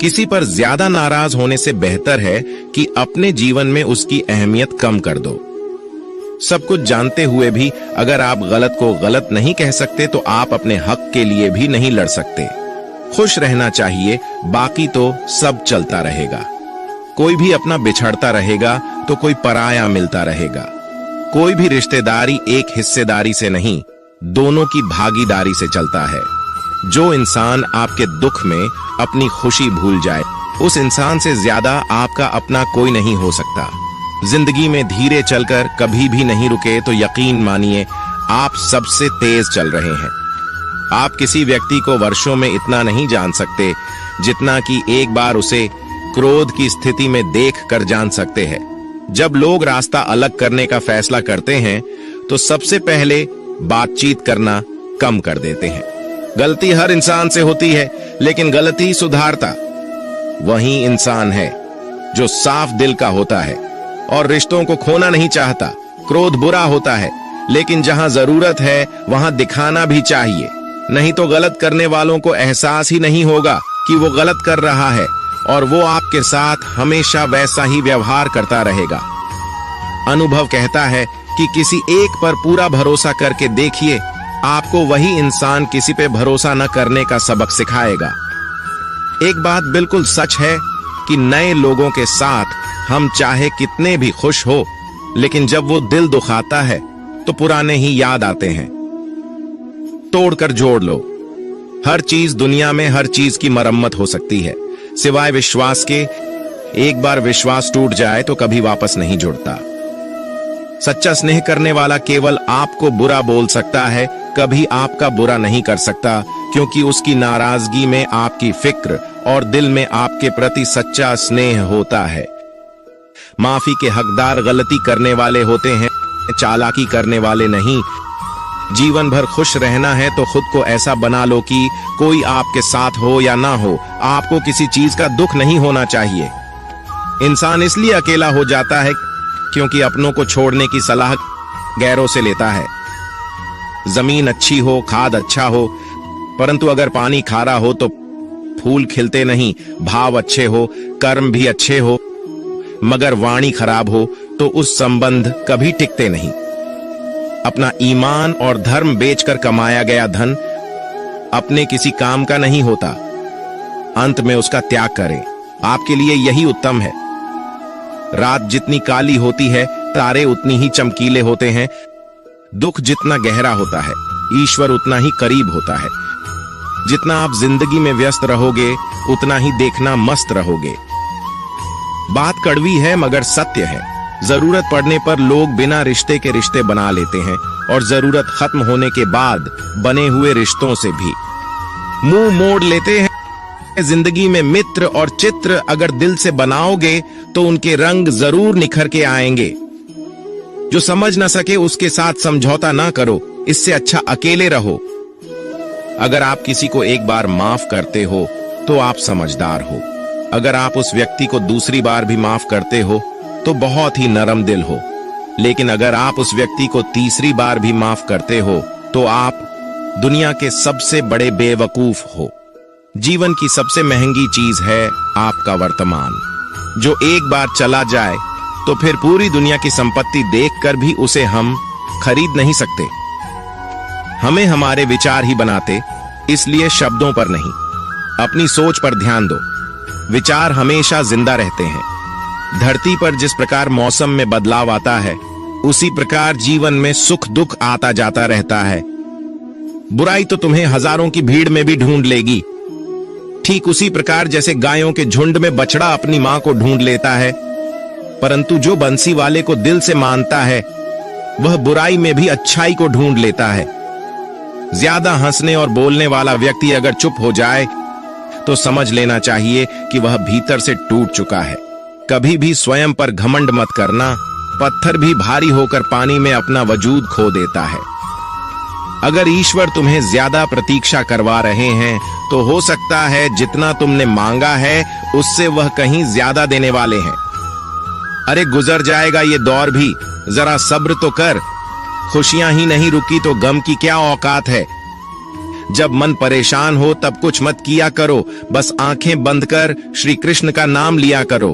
किसी पर ज्यादा नाराज होने से बेहतर है कि अपने जीवन में उसकी अहमियत कम कर दो। सब कुछ जानते हुए भी अगर आप गलत को गलत नहीं कह सकते तो आप अपने हक के लिए भी नहीं लड़ सकते। खुश रहना चाहिए, बाकी तो सब चलता रहेगा। कोई भी अपना बिछड़ता रहेगा तो कोई पराया मिलता रहेगा। कोई भी रिश्तेदारी एक हिस्सेदारी से नहीं, दोनों की भागीदारी से चलता है। जो इंसान आपके दुख में अपनी खुशी भूल जाए, उस इंसान से ज्यादा आपका अपना कोई नहीं हो सकता। जिंदगी में धीरे चलकर कभी भी नहीं रुके तो यकीन मानिए आप सबसे तेज चल रहे हैं। आप किसी व्यक्ति को वर्षों में इतना नहीं जान सकते जितना कि एक बार उसे क्रोध की स्थिति में देख कर जान सकते हैं। जब लोग रास्ता अलग करने का फैसला करते हैं तो सबसे पहले बातचीत करना कम कर देते हैं। गलती हर इंसान से होती है, लेकिन गलती सुधारता वही इंसान है जो साफ दिल का होता है और रिश्तों को खोना नहीं चाहता। क्रोध बुरा होता है, लेकिन जहां जरूरत है वहां दिखाना भी चाहिए, नहीं तो गलत करने वालों को एहसास ही नहीं होगा कि वो गलत कर रहा है और वो आपके साथ हमेशा वैसा ही व्यवहार करता रहेगा। अनुभव कहता है कि किसी एक पर पूरा भरोसा करके देखिए, आपको वही इंसान किसी पे भरोसा न करने का सबक सिखाएगा। एक बात बिल्कुल सच है कि नए लोगों के साथ हम चाहे कितने भी खुश हो, लेकिन जब वो दिल दुखाता है तो पुराने ही याद आते हैं। तोड़कर जोड़ लो। हर चीज दुनिया में हर चीज की मरम्मत हो सकती है, सिवाय विश्वास के। एक बार विश्वास टूट जाए तो कभी वापस नहीं जुड़ता। सच्चा स्नेह करने वाला केवल आपको बुरा बोल सकता है, कभी आपका बुरा नहीं कर सकता, क्योंकि उसकी नाराजगी में आपकी फिक्र और दिल में आपके प्रति सच्चा स्नेह होता है। माफी के हकदार गलती करने वाले होते हैं, चालाकी करने वाले नहीं। जीवन भर खुश रहना है तो खुद को ऐसा बना लो कि कोई आपके साथ हो या ना हो, आपको किसी चीज का दुख नहीं होना चाहिए। इंसान इसलिए अकेला हो जाता है क्योंकि अपनों को छोड़ने की सलाह गैरों से लेता है। जमीन अच्छी हो, खाद अच्छा हो, परंतु अगर पानी खारा हो तो फूल खिलते नहीं। भाव अच्छे हो, कर्म भी अच्छे हो, मगर वाणी खराब हो तो उस संबंध कभी टिकते नहीं। अपना ईमान और धर्म बेचकर कमाया गया धन अपने किसी काम का नहीं होता। अंत में उसका त्याग करें, आपके लिए यही उत्तम है। रात जितनी काली होती है, तारे उतनी ही चमकीले होते हैं। दुख जितना गहरा होता है, ईश्वर उतना ही करीब होता है। जितना आप जिंदगी में व्यस्त रहोगे, उतना ही देखना मस्त रहोगे। बात कड़वी है मगर सत्य है। जरूरत पड़ने पर लोग बिना रिश्ते के रिश्ते बना लेते हैं, और जरूरत खत्म होने के बाद बने हुए रिश्तों से भी मुंह मोड़ लेते हैं। जिंदगी में मित्र और चित्र अगर दिल से बनाओगे तो उनके रंग जरूर निखर के आएंगे। जो समझ ना सके उसके साथ समझौता ना करो, इससे अच्छा अकेले रहो। अगर आप किसी को एक बार माफ करते हो तो आप समझदार हो। अगर आप उस व्यक्ति को दूसरी बार भी माफ करते हो तो बहुत ही नरम दिल हो। लेकिन अगर आप उस व्यक्ति को तीसरी बार भी माफ करते हो तो आप दुनिया के सबसे बड़े बेवकूफ हो। जीवन की सबसे महंगी चीज है आपका वर्तमान, जो एक बार चला जाए तो फिर पूरी दुनिया की संपत्ति देखकर भी उसे हम खरीद नहीं सकते। हमें हमारे विचार ही बनाते, इसलिए शब्दों पर नहीं, अपनी सोच पर ध्यान दो। विचार हमेशा जिंदा रहते हैं। धरती पर जिस प्रकार मौसम में बदलाव आता है, उसी प्रकार जीवन में सुख दुख आता जाता रहता है। बुराई तो तुम्हें हजारों की भीड़ में भी ढूंढ लेगी, ठीक उसी प्रकार जैसे गायों के झुंड में बछड़ा अपनी मां को ढूंढ लेता है। परंतु जो बंसी वाले को दिल से मानता है, वह बुराई में भी अच्छाई को ढूंढ लेता है। ज्यादा हंसने और बोलने वाला व्यक्ति अगर चुप हो जाए तो समझ लेना चाहिए कि वह भीतर से टूट चुका है। कभी भी स्वयं पर घमंड मत करना, पत्थर भी भारी होकर पानी में अपना वजूद खो देता है। अगर ईश्वर तुम्हें ज्यादा प्रतीक्षा करवा रहे हैं तो हो सकता है जितना तुमने मांगा है उससे वह कहीं ज्यादा देने वाले हैं। अरे गुजर जाएगा ये दौर भी, जरा सब्र तो कर। खुशियां ही नहीं रुकी तो गम की क्या औकात है। जब मन परेशान हो तब कुछ मत किया करो, बस आंखें बंद कर श्री कृष्ण का नाम लिया करो।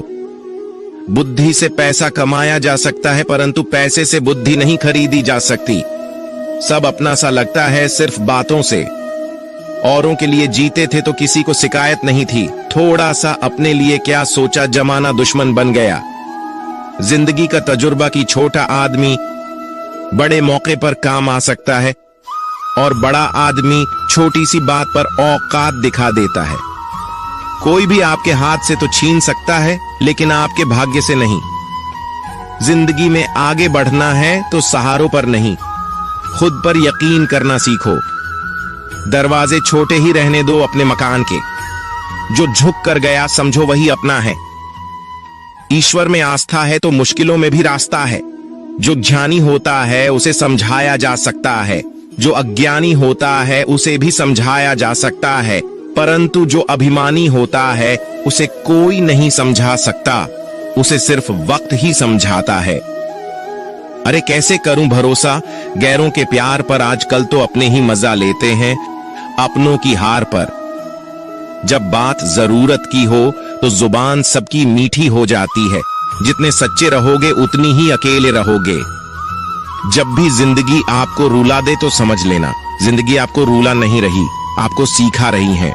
बुद्धि से पैसा कमाया जा सकता है, परंतु पैसे से बुद्धि नहीं खरीदी जा सकती। सब अपना सा लगता है सिर्फ बातों से। औरों के लिए जीते थे तो किसी को शिकायत नहीं थी, थोड़ा सा अपने लिए क्या सोचा, जमाना दुश्मन बन गया। जिंदगी का तजुर्बा की छोटा आदमी बड़े मौके पर काम आ सकता है और बड़ा आदमी छोटी सी बात पर औकात दिखा देता है। कोई भी आपके हाथ से तो छीन सकता है, लेकिन आपके भाग्य से नहीं। जिंदगी में आगे बढ़ना है तो सहारों पर नहीं, खुद पर यकीन करना सीखो। दरवाजे छोटे ही रहने दो अपने मकान के। जो झुक कर गया समझो वही अपना है। ईश्वर में आस्था है तो मुश्किलों में भी रास्ता है। जो ज्ञानी होता है उसे समझाया जा सकता है, जो अज्ञानी होता है उसे भी समझाया जा सकता है, परंतु जो अभिमानी होता है उसे कोई नहीं समझा सकता, उसे सिर्फ वक्त ही समझाता है। अरे कैसे करूं भरोसा गैरों के प्यार पर, आजकल तो अपने ही मजा लेते हैं अपनों की हार पर। जब बात जरूरत की हो तो जुबान सबकी मीठी हो जाती है। जितने सच्चे रहोगे उतनी ही अकेले रहोगे। जब भी जिंदगी आपको रुला दे तो समझ लेना जिंदगी आपको रुला नहीं रही, आपको सीखा रही है।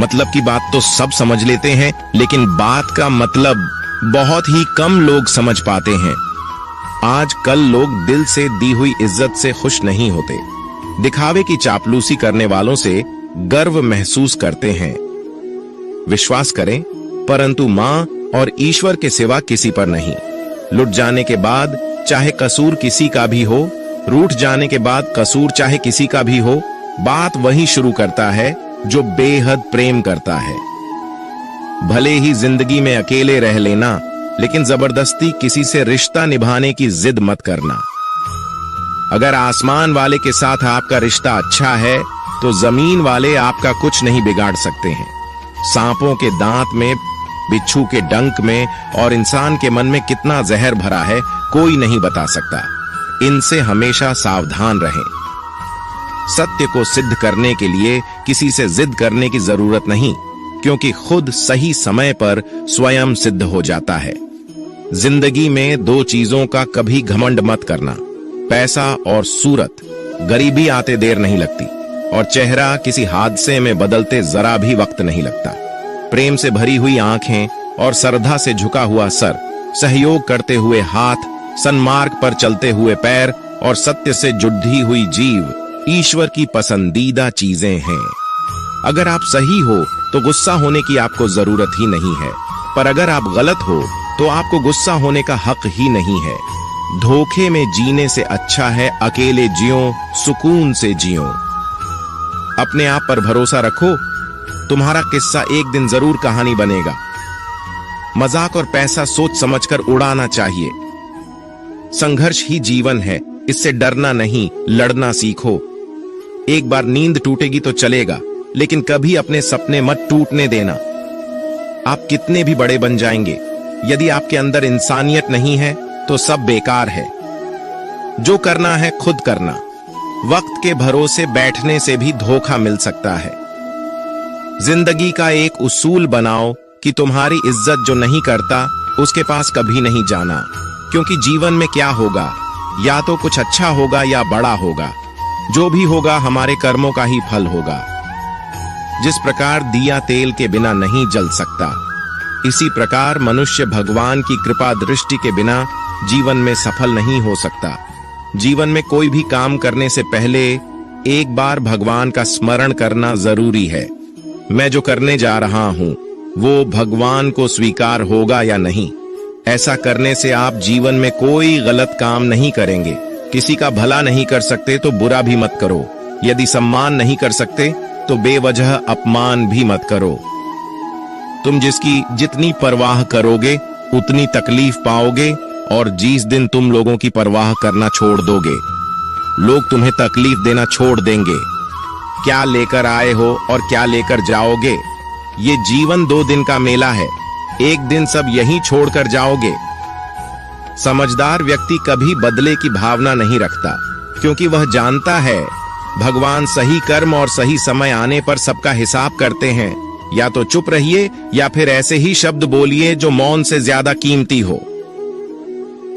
मतलब की बात तो सब समझ लेते हैं, लेकिन बात का मतलब बहुत ही कम लोग समझ पाते हैं। आजकल लोग दिल से दी हुई इज्जत से खुश नहीं होते, दिखावे की चापलूसी करने वालों से गर्व महसूस करते हैं। विश्वास करें, परंतु मां और ईश्वर के सिवा किसी पर नहीं। लुट जाने के बाद चाहे कसूर किसी का भी हो, रूठ जाने के बाद कसूर चाहे किसी का भी हो, बात वही शुरू करता है जो बेहद प्रेम करता है। भले ही जिंदगी में अकेले रह लेना, लेकिन जबरदस्ती किसी से रिश्ता निभाने की जिद मत करना। अगर आसमान वाले के साथ आपका रिश्ता अच्छा है तो जमीन वाले आपका कुछ नहीं बिगाड़ सकते हैं। सांपों के दांत में, बिच्छू के डंक में और इंसान के मन में कितना जहर भरा है कोई नहीं बता सकता। इनसे हमेशा सावधान रहें। सत्य को सिद्ध करने के लिए किसी से जिद करने की जरूरत नहीं, क्योंकि खुद सही समय पर स्वयं सिद्ध हो जाता है। जिंदगी में दो चीजों का कभी घमंड मत करना, पैसा और सूरत। गरीबी आते देर नहीं लगती और चेहरा किसी हादसे में बदलते जरा भी वक्त नहीं लगता। प्रेम से भरी हुई आंखें और श्रद्धा से झुका हुआ सर, सहयोग करते हुए हाथ, सन्मार्ग पर चलते हुए पैर और सत्य से जुड़ी हुई जीव ईश्वर की पसंदीदा चीजें हैं। अगर आप सही हो तो गुस्सा होने की आपको जरूरत ही नहीं है, पर अगर आप गलत हो तो आपको गुस्सा होने का हक ही नहीं है। धोखे में जीने से अच्छा है अकेले जियो, सुकून से जियो। अपने आप पर भरोसा रखो, तुम्हारा किस्सा एक दिन जरूर कहानी बनेगा। मजाक और पैसा सोच समझकर उड़ाना चाहिए। संघर्ष ही जीवन है, इससे डरना नहीं, लड़ना सीखो। एक बार नींद टूटेगी तो चलेगा, लेकिन कभी अपने सपने मत टूटने देना। आप कितने भी बड़े बन जाएंगे, यदि आपके अंदर इंसानियत नहीं है तो सब बेकार है। जो करना है खुद करना। वक्त के भरोसे बैठने से भी धोखा मिल सकता है। जिंदगी का एक उसूल बनाओ कि तुम्हारी इज्जत जो नहीं करता उसके पास कभी नहीं जाना, क्योंकि जीवन में क्या होगा, या तो कुछ अच्छा होगा या बड़ा होगा। जो भी होगा हमारे कर्मों का ही फल होगा। जिस प्रकार दिया तेल के बिना नहीं जल सकता, इसी प्रकार मनुष्य भगवान की कृपा दृष्टि के बिना जीवन में सफल नहीं हो सकता। जीवन में कोई भी काम करने से पहले एक बार भगवान का स्मरण करना जरूरी है। मैं जो करने जा रहा हूं वो भगवान को स्वीकार होगा या नहीं। ऐसा करने से आप जीवन में कोई गलत काम नहीं करेंगे। किसी का भला नहीं कर सकते तो बुरा भी मत करो। यदि सम्मान नहीं कर सकते तो बेवजह अपमान भी मत करो। तुम जिसकी जितनी परवाह करोगे उतनी तकलीफ पाओगे, और जिस दिन तुम लोगों की परवाह करना छोड़ दोगे, लोग तुम्हें तकलीफ देना छोड़ देंगे। क्या लेकर आए हो और क्या लेकर जाओगे? ये जीवन 2 दिन का मेला है, एक दिन सब यहीं छोड़कर जाओगे। समझदार व्यक्ति कभी बदले की भावना नहीं रखता, क्योंकि वह जानता है भगवान सही कर्म और सही समय आने पर सबका हिसाब करते हैं। या तो चुप रहिए या फिर ऐसे ही शब्द बोलिए जो मौन से ज्यादा कीमती हो।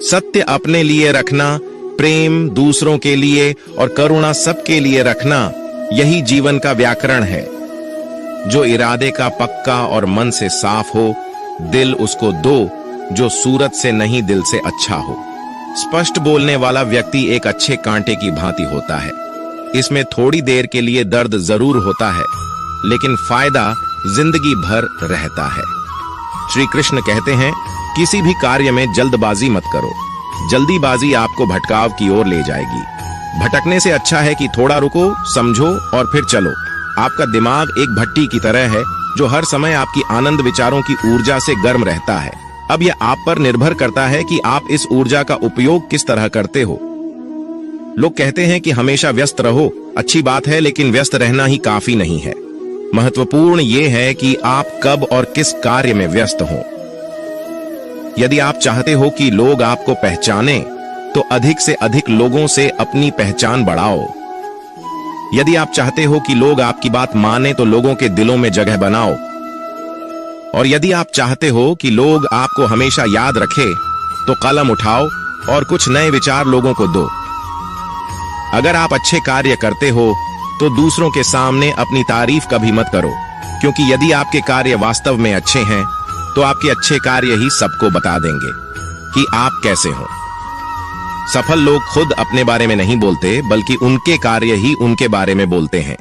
सत्य अपने लिए रखना, प्रेम दूसरों के लिए और करुणा सबके लिए रखना, यही जीवन का व्याकरण है। जो इरादे का पक्का और मन से साफ हो, दिल उसको दो जो सूरत से नहीं दिल से अच्छा हो। स्पष्ट बोलने वाला व्यक्ति एक अच्छे कांटे की भांति होता है। इसमें थोड़ी देर के लिए दर्द जरूर होता है, लेकिन फायदा जिंदगी भर रहता है। श्री कृष्ण कहते हैं, किसी भी कार्य में जल्दबाजी मत करो। जल्दीबाजी आपको भटकाव की ओर ले जाएगी। भटकने से अच्छा है कि थोड़ा रुको, समझो और फिर चलो। आपका दिमाग एक भट्टी की तरह है जो हर समय आपकी आनंद विचारों की ऊर्जा से गर्म रहता है। अब यह आप पर निर्भर करता है कि आप इस ऊर्जा का उपयोग किस तरह करते हो। लोग कहते हैं कि हमेशा व्यस्त रहो। अच्छी बात है, लेकिन व्यस्त रहना ही काफी नहीं है। महत्वपूर्ण यह है कि आप कब और किस कार्य में व्यस्त हो। यदि आप चाहते हो कि लोग आपको पहचानें, तो अधिक से अधिक लोगों से अपनी पहचान बढ़ाओ। यदि आप चाहते हो कि लोग आपकी बात माने, तो लोगों के दिलों में जगह बनाओ। और यदि आप चाहते हो कि लोग आपको हमेशा याद रखें, तो कलम उठाओ और कुछ नए विचार लोगों को दो। अगर आप अच्छे कार्य करते हो, तो दूसरों के सामने अपनी तारीफ कभी मत करो, क्योंकि यदि आपके कार्य वास्तव में अच्छे हैं, तो आपके अच्छे कार्य ही सबको बता देंगे कि आप कैसे हो। सफल लोग खुद अपने बारे में नहीं बोलते, बल्कि उनके कार्य ही उनके बारे में बोलते हैं।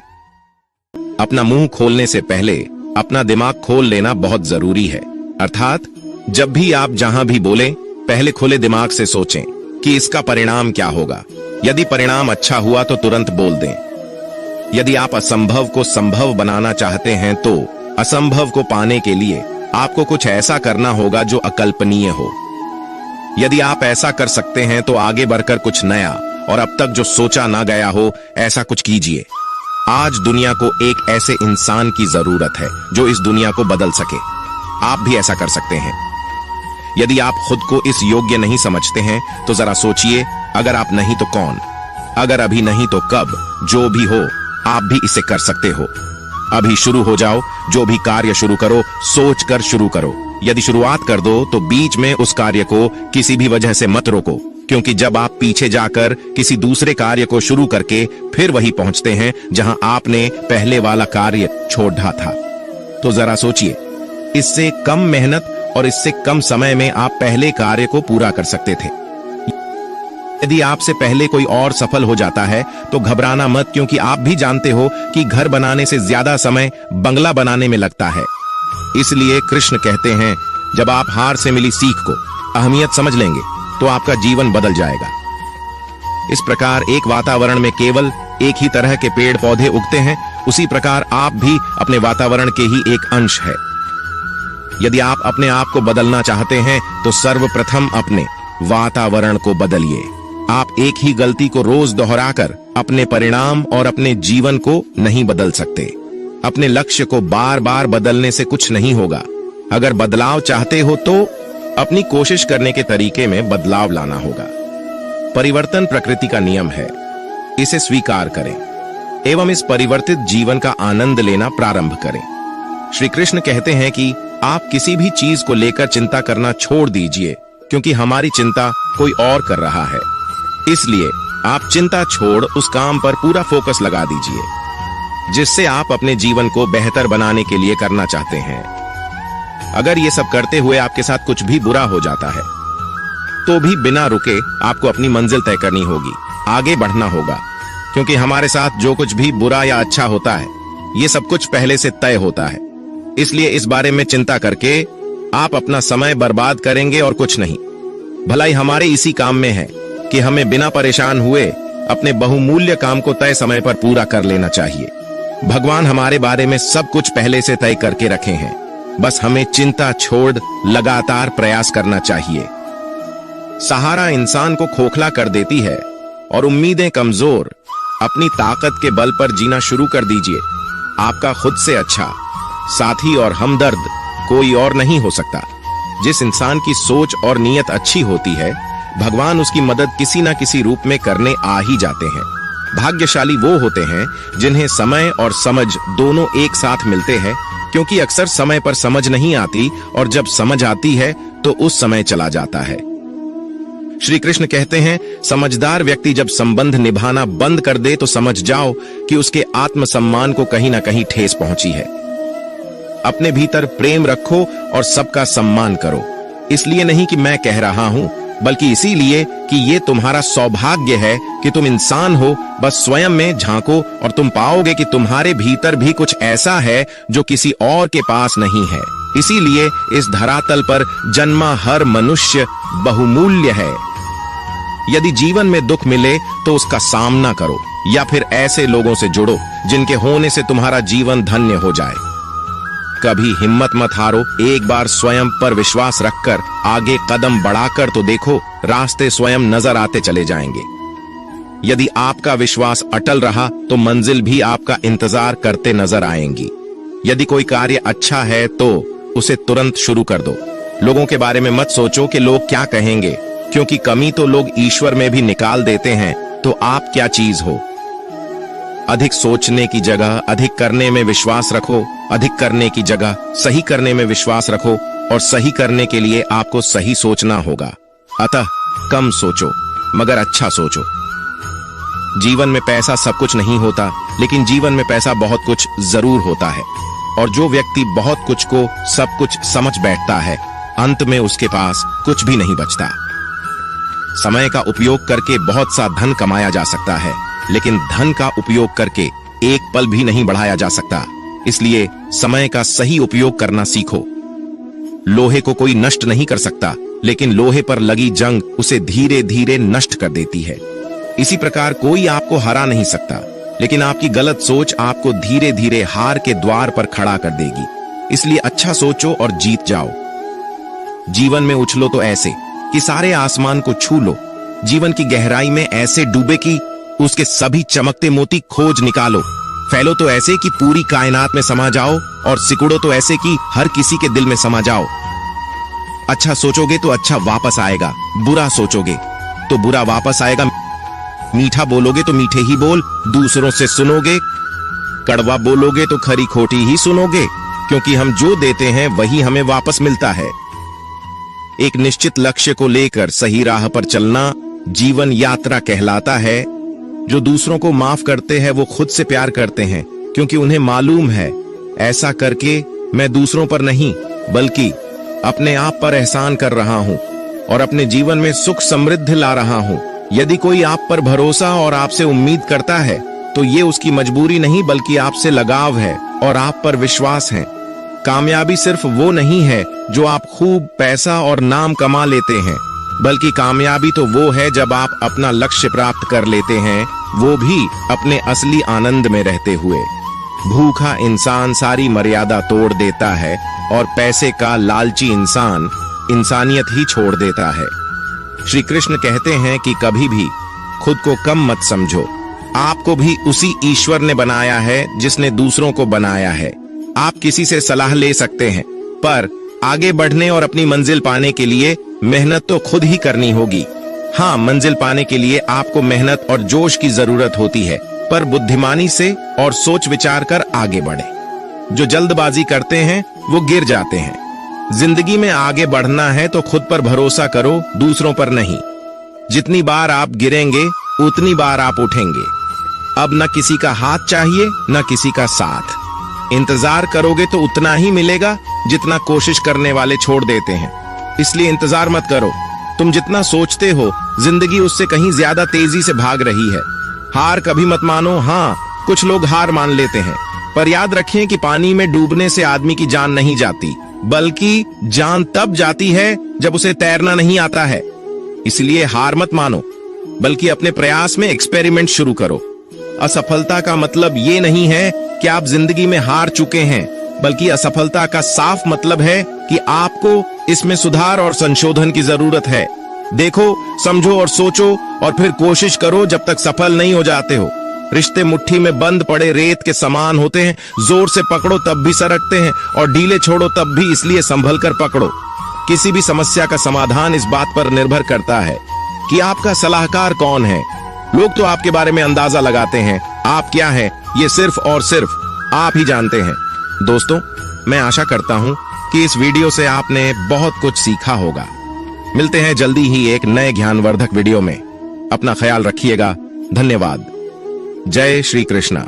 अपना मुंह खोलने से पहले अपना दिमाग खोल लेना बहुत जरूरी है। अर्थात जब भी आप जहां भी बोलें, पहले खुले दिमाग से सोचें कि इसका परिणाम क्या होगा। यदि परिणाम अच्छा हुआ तो तुरंत बोल दें। यदि आप असंभव को संभव बनाना चाहते हैं, तो असंभव को पाने के लिए आपको कुछ ऐसा करना होगा जो अकल्पनीय हो। यदि आप ऐसा कर सकते हैं, तो आगे बढ़कर कुछ नया और अब तक जो सोचा ना गया हो, ऐसा कुछ कीजिए। आज दुनिया को एक ऐसे इंसान की जरूरत है जो इस दुनिया को बदल सके। आप भी ऐसा कर सकते हैं। यदि आप खुद को इस योग्य नहीं समझते हैं, तो जरा सोचिए, अगर आप नहीं तो कौन? अगर अभी नहीं तो कब? जो भी हो, आप भी इसे कर सकते हो। अभी शुरू हो जाओ। जो भी कार्य शुरू करो, सोच कर शुरू करो। यदि शुरुआत कर दो, तो बीच में उस कार्य को किसी भी वजह से मत रोको, क्योंकि जब आप पीछे जाकर किसी दूसरे कार्य को शुरू करके फिर वही पहुंचते हैं जहां आपने पहले वाला कार्य छोड़ा था। तो जरा सोचिए, इससे कम मेहनत और इससे कम समय में आप पहले कार्य को पूरा कर सकते थे। यदि आपसे पहले कोई और सफल हो जाता है, तो घबराना मत, क्योंकि आप भी जानते हो कि घर बनाने से ज्यादा समय बंगला बनाने में लगता है। इसलिए कृष्ण कहते हैं, जब आप हार से मिली सीख को अहमियत समझ लेंगे, तो आपका जीवन बदल जाएगा। इस प्रकार एक वातावरण में केवल एक ही तरह के पेड़ पौधे उगते हैं, उसी प्रकार आप भी अपने वातावरण के ही एक अंश है। यदि आप अपने आप को बदलना चाहते हैं, तो सर्वप्रथम अपने वातावरण को बदलिए। आप एक ही गलती को रोज दोहराकर अपने परिणाम और अपने जीवन को नहीं बदल सकते। अपने लक्ष्य को बार बार बदलने से कुछ नहीं होगा। अगर बदलाव चाहते हो, तो अपनी कोशिश करने के तरीके में बदलाव लाना होगा। परिवर्तन प्रकृति का नियम है, इसे स्वीकार करें एवं इस परिवर्तित जीवन का आनंद लेना प्रारंभ करें। श्री कृष्ण कहते हैं कि आप किसी भी चीज को लेकर चिंता करना छोड़ दीजिए, क्योंकि हमारी चिंता कोई और कर रहा है। इसलिए आप चिंता छोड़ उस काम पर पूरा फोकस लगा दीजिए जिससे आप अपने जीवन को बेहतर बनाने के लिए करना चाहते हैं। अगर ये सब करते हुए आपके साथ कुछ भी बुरा हो जाता है, तो भी बिना रुके आपको अपनी मंजिल तय करनी होगी, आगे बढ़ना होगा, क्योंकि हमारे साथ जो कुछ भी बुरा या अच्छा होता है, ये सब कुछ पहले से तय होता है। इसलिए इस बारे में चिंता करके आप अपना समय बर्बाद करेंगे और कुछ नहीं। भलाई हमारे इसी काम में है कि हमें बिना परेशान हुए अपने बहुमूल्य काम को तय समय पर पूरा कर लेना चाहिए। भगवान हमारे बारे में सब कुछ पहले से तय करके रखे हैं, बस हमें चिंता छोड़ लगातार प्रयास करना चाहिए। सहारा इंसान को खोखला कर देती है और उम्मीदें कमजोर। अपनी ताकत के बल पर जीना शुरू कर दीजिए। आपका खुद से अच्छा साथी और हमदर्द कोई और नहीं हो सकता। जिस इंसान की सोच और नीयत अच्छी होती है, भगवान उसकी मदद किसी न किसी रूप में करने आ ही जाते हैं। भाग्यशाली वो होते हैं जिन्हें समय और समझ दोनों एक साथ मिलते हैं, क्योंकि अक्सर समय पर समझ नहीं आती और जब समझ आती है तो उस समय चला जाता है। श्री कृष्ण कहते हैं, समझदार व्यक्ति जब संबंध निभाना बंद कर दे तो समझ जाओ कि उसके आत्मसम्मान को कहीं ना कहीं ठेस पहुंची है। अपने भीतर प्रेम रखो और सबका सम्मान करो। इसलिए नहीं कि मैं कह रहा हूं, बल्कि इसीलिए कि ये तुम्हारा सौभाग्य है कि तुम इंसान हो। बस स्वयं में झांको और तुम पाओगे कि तुम्हारे भीतर भी कुछ ऐसा है जो किसी और के पास नहीं है। इसीलिए इस धरातल पर जन्मा हर मनुष्य बहुमूल्य है। यदि जीवन में दुख मिले तो उसका सामना करो, या फिर ऐसे लोगों से जुड़ो जिनके होने से तुम्हारा जीवन धन्य हो जाए। कभी हिम्मत मत हारो। एक बार स्वयं पर विश्वास रखकर आगे कदम बढ़ाकर तो देखो, रास्ते स्वयं नजर आते चले जाएंगे। यदि आपका विश्वास अटल रहा तो मंजिल भी आपका इंतजार करते नजर आएंगी। यदि कोई कार्य अच्छा है तो उसे तुरंत शुरू कर दो। लोगों के बारे में मत सोचो कि लोग क्या कहेंगे, क्योंकि कमी तो लोग ईश्वर में भी निकाल देते हैं, तो आप क्या चीज हो। अधिक सोचने की जगह अधिक करने में विश्वास रखो। अधिक करने की जगह सही करने में विश्वास रखो, और सही करने के लिए आपको सही सोचना होगा। अतः कम सोचो मगर अच्छा सोचो। जीवन में पैसा सब कुछ नहीं होता, लेकिन जीवन में पैसा बहुत कुछ जरूर होता है। और जो व्यक्ति बहुत कुछ को सब कुछ समझ बैठता है, अंत में उसके पास कुछ भी नहीं बचता। समय का उपयोग करके बहुत सा धन कमाया जा सकता है, लेकिन धन का उपयोग करके एक पल भी नहीं बढ़ाया जा सकता। इसलिए समय का सही उपयोग करना सीखो। लोहे को कोई नष्ट नहीं कर सकता, लेकिन लोहे पर लगी जंग उसे धीरे धीरे नष्ट कर देती है। इसी प्रकार कोई आपको हरा नहीं सकता, लेकिन आपकी गलत सोच आपको धीरे धीरे हार के द्वार पर खड़ा कर देगी। इसलिए अच्छा सोचो और जीत जाओ। जीवन में उछलो तो ऐसे कि सारे आसमान को छू लो। जीवन की गहराई में ऐसे डूबे कि उसके सभी चमकते मोती खोज निकालो। फैलो तो ऐसे कि पूरी कायनात में समा जाओ, और सिकुड़ो तो ऐसे कि हर किसी के दिल में समा जाओ। अच्छा सोचोगे तो अच्छा वापस आएगा, बुरा सोचोगे तो बुरा वापस आएगा। मीठा बोलोगे तो मीठे ही बोल, दूसरों से सुनोगे। कड़वा बोलोगे तो खरी खोटी ही सुनोगे, क्योंकि हम जो देते हैं वही हमें वापस मिलता है। एक निश्चित लक्ष्य को लेकर सही राह पर चलना जीवन यात्रा कहलाता है। जो दूसरों को माफ करते हैं वो खुद से प्यार करते हैं, क्योंकि उन्हें मालूम है ऐसा करके मैं दूसरों पर नहीं बल्कि अपने आप पर एहसान कर रहा हूं और अपने जीवन में सुख समृद्धि ला रहा हूं। यदि कोई आप पर भरोसा और आपसे उम्मीद करता है तो ये उसकी मजबूरी नहीं बल्कि आपसे लगाव है और आप पर विश्वास है। कामयाबी सिर्फ वो नहीं है जो आप खूब पैसा और नाम कमा लेते हैं, बल्कि कामयाबी तो वो है जब आप अपना लक्ष्य प्राप्त कर लेते हैं, वो भी अपने असली आनंद में रहते हुए। भूखा इंसान सारी मर्यादा तोड़ देता है और पैसे का लालची इंसान इंसानियत ही छोड़ देता है। श्री कृष्ण कहते हैं कि कभी भी खुद को कम मत समझो। आपको भी उसी ईश्वर ने बनाया है जिसने दूसरों को बनाया है। आप किसी से सलाह ले सकते हैं, पर आगे बढ़ने और अपनी मंजिल पाने के लिए मेहनत तो खुद ही करनी होगी। हाँ, मंजिल पाने के लिए आपको मेहनत और जोश की जरूरत होती है, पर बुद्धिमानी से और सोच विचार कर आगे बढ़े। जो जल्दबाजी करते हैं वो गिर जाते हैं। जिंदगी में आगे बढ़ना है तो खुद पर भरोसा करो, दूसरों पर नहीं। जितनी बार आप गिरेंगे उतनी बार आप उठेंगे। अब न किसी का हाथ चाहिए न किसी का साथ। इंतजार करोगे तो उतना ही मिलेगा जितना कोशिश करने वाले छोड़ देते हैं। इसलिए इंतजार मत करो। तुम जितना सोचते हो जिंदगी उससे कहीं ज्यादा तेजी से भाग रही है। हार कभी मत मानो। हाँ, कुछ लोग हार मान लेते हैं, पर याद रखें कि पानी में डूबने से आदमी की जान नहीं जाती, बल्कि जान तब जाती है जब उसे तैरना नहीं आता है। इसलिए हार मत मानो, बल्कि अपने प्रयास में एक्सपेरिमेंट शुरू करो। असफलता का मतलब ये नहीं है कि आप जिंदगी में हार चुके हैं, बल्कि असफलता का साफ मतलब है कि आपको इसमें सुधार और संशोधन की जरूरत है। देखो, समझो और सोचो और फिर कोशिश करो जब तक सफल नहीं हो जाते हो। रिश्ते मुट्ठी में बंद पड़े रेत के समान होते हैं। जोर से पकड़ो तब भी सरकते हैं और ढीले छोड़ो तब भी, इसलिए संभल कर पकड़ो। किसी भी समस्या का समाधान इस बात पर निर्भर करता है कि आपका सलाहकार कौन है। लोग तो आपके बारे में अंदाजा लगाते हैं, आप क्या हैं ये सिर्फ और सिर्फ आप ही जानते हैं। दोस्तों, मैं आशा करता हूं कि इस वीडियो से आपने बहुत कुछ सीखा होगा। मिलते हैं जल्दी ही एक नए ज्ञानवर्धक वीडियो में। अपना ख्याल रखिएगा। धन्यवाद। जय श्री कृष्णा।